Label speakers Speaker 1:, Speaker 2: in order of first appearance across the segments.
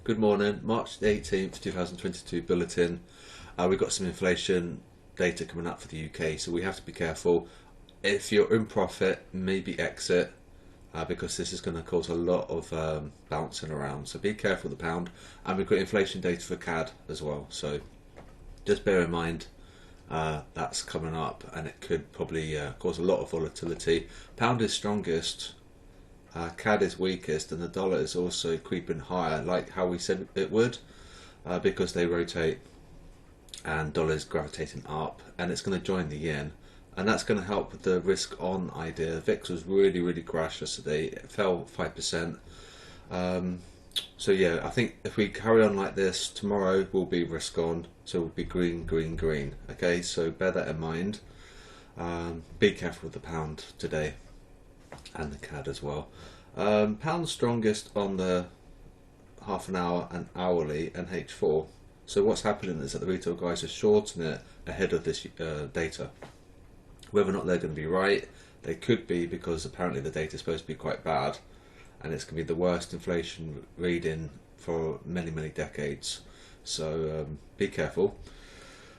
Speaker 1: Good morning, March the 18th, 2022 Bulletin. We've got some inflation data coming up for the UK, so we have to be careful. If you're in profit, maybe exit, because this is going to cause a lot of bouncing around. So be careful of the pound. And we've got inflation data for CAD as well, so just bear in mind that's coming up, and it could probably cause a lot of volatility. Pound is strongest. CAD is weakest, and the dollar is also creeping higher, like how we said it would, because they rotate, and dollar is gravitating up, and it's going to join the yen, and that's going to help with the risk on idea. VIX was really crashed yesterday. It fell 5%. So yeah, I think if we carry on like this, tomorrow will be risk on, so we'll be green. Okay, so bear that in mind. Be careful with the pound today, and the CAD as well. Pound strongest on the half an hour and hourly and H4. So what's happening is that the retail guys are shorting it ahead of this data. Whether or not they're going to be right, they could be, because apparently the data is supposed to be quite bad, and it's going to be the worst inflation reading for many decades. So be careful.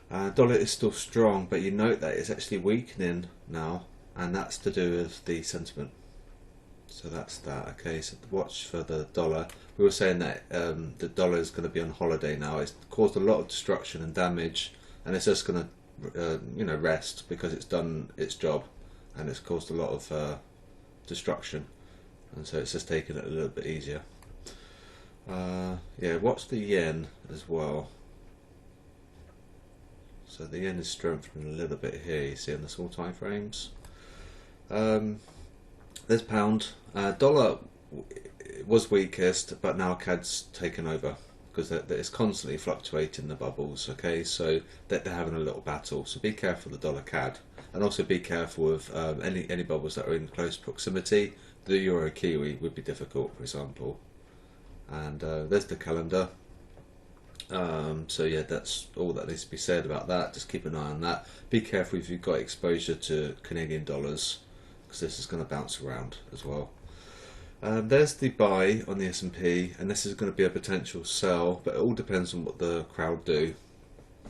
Speaker 1: Dollar is still strong, but you note that it's actually weakening now, and that's to do with the sentiment. So that's that. Okay, so watch for the dollar. We were saying that the dollar is going to be on holiday now. It's caused a lot of destruction and damage, and it's just going to rest because it's done its job, and it's caused a lot of destruction, and so it's just taking it a little bit easier. Yeah, watch the yen as well. So the yen is strengthening a little bit here, you see in the small time frames. There's pound. Dollar was weakest, but now CAD's taken over, because it's constantly fluctuating the bubbles. Okay, so they're having a little battle. So be careful of the dollar CAD, and also be careful of any bubbles that are in close proximity. The euro kiwi would be difficult, for example. And there's the calendar. So yeah, that's all that needs to be said about that. Just keep an eye on that. Be careful if you've got exposure to Canadian dollars, because this is going to bounce around as well. There's the buy on the S&P, and this is going to be a potential sell, but it all depends on what the crowd do.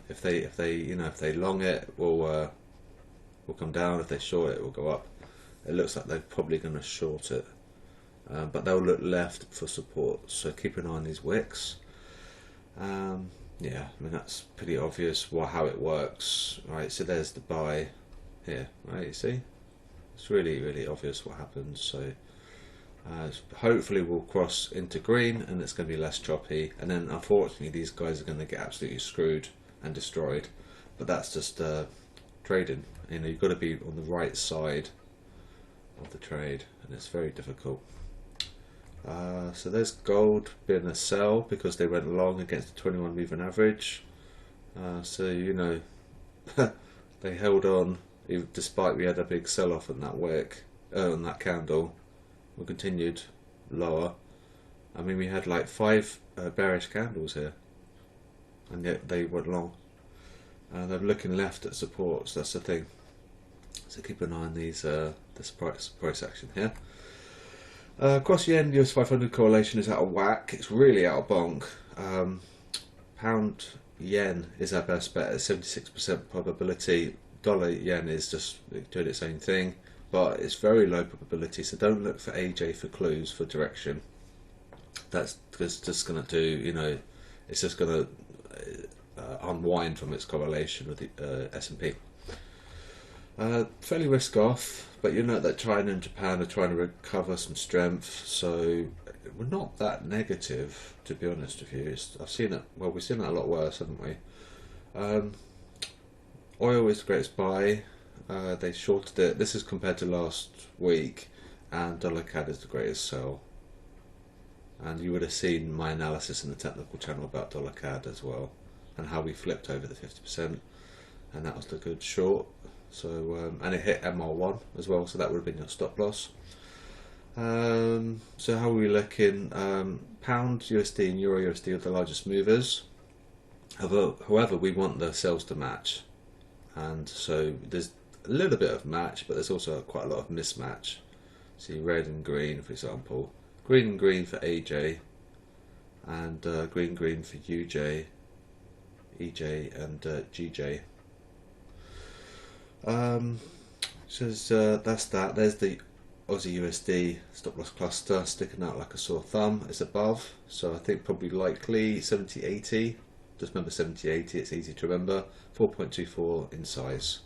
Speaker 1: If they long it, will come down. If they short it, will go up. It looks like they're probably going to short it, but they'll look left for support. So keep an eye on these wicks. Yeah, I mean that's pretty obvious how it works, right? So there's the buy here, right? You see, it's really obvious what happens. So hopefully we'll cross into green, and it's going to be less choppy. And then unfortunately these guys are going to get absolutely screwed and destroyed. But that's just trading. You've got to be on the right side of the trade, and it's very difficult. So there's gold being a sell because they went long against the 21 moving average. So they held on despite we had a big sell-off on that wick, on that candle. We continued lower. I mean, we had like 5 bearish candles here, and yet they went long. They're looking left at supports. That's the thing. So keep an eye on these this price action here. Cross yen US 500 correlation is out of whack. It's really out of bonk. Pound yen is our best bet at 76% probability. Dollar yen is just doing its own thing, but it's very low probability. So don't look for AJ for clues for direction. That's just going to do, it's just going to unwind from its correlation with the S&P. Fairly risk off, but you know that China and Japan are trying to recover some strength, so we're not that negative, to be honest with you. We've seen that a lot worse, haven't we? Oil is the greatest buy. They shorted it. This is compared to last week, and dollar CAD is the greatest sell. And you would have seen my analysis in the technical channel about dollar CAD as well, and how we flipped over the 50%, and that was the good short. So and it hit MR1 as well, so that would have been your stop loss. So how are we looking? Pound USD and Euro USD are the largest movers. However, we want the sales to match, and so there's a little bit of match, but there's also quite a lot of mismatch. See red and green, for example. Green and green for AJ, and green green for UJ, EJ and GJ. That's that. There's the Aussie USD stop loss cluster sticking out like a sore thumb. It's above, so I think probably likely 70-80. Just remember 70-80, it's easy to remember. 4.24 in size.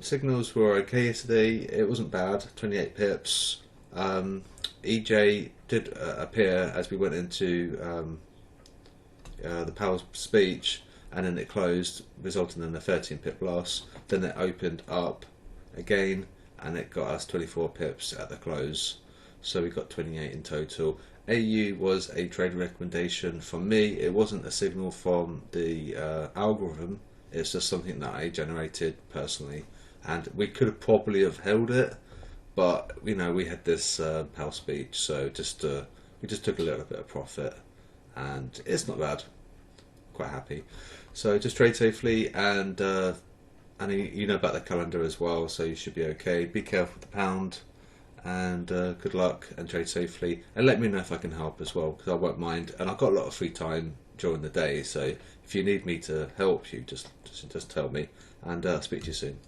Speaker 1: Signals were okay yesterday. It wasn't bad. 28 pips. EJ did appear as we went into the power speech, and then it closed, resulting in a 13 pip loss. Then it opened up again, and it got us 24 pips at the close. So we got 28 in total. AU was a trade recommendation from me. It wasn't a signal from the algorithm. It's just something that I generated personally, and we could have probably have held it, but you know, we had this PAL speech, so we just took a little bit of profit, and it's not bad. Quite happy. So just trade safely, and you know about the calendar as well, so you should be okay. Be careful with the pound, and good luck and trade safely. And let me know if I can help as well, because I won't mind. And I've got a lot of free time during the day, so if you need me to help you, just tell me, and I'll speak to you soon.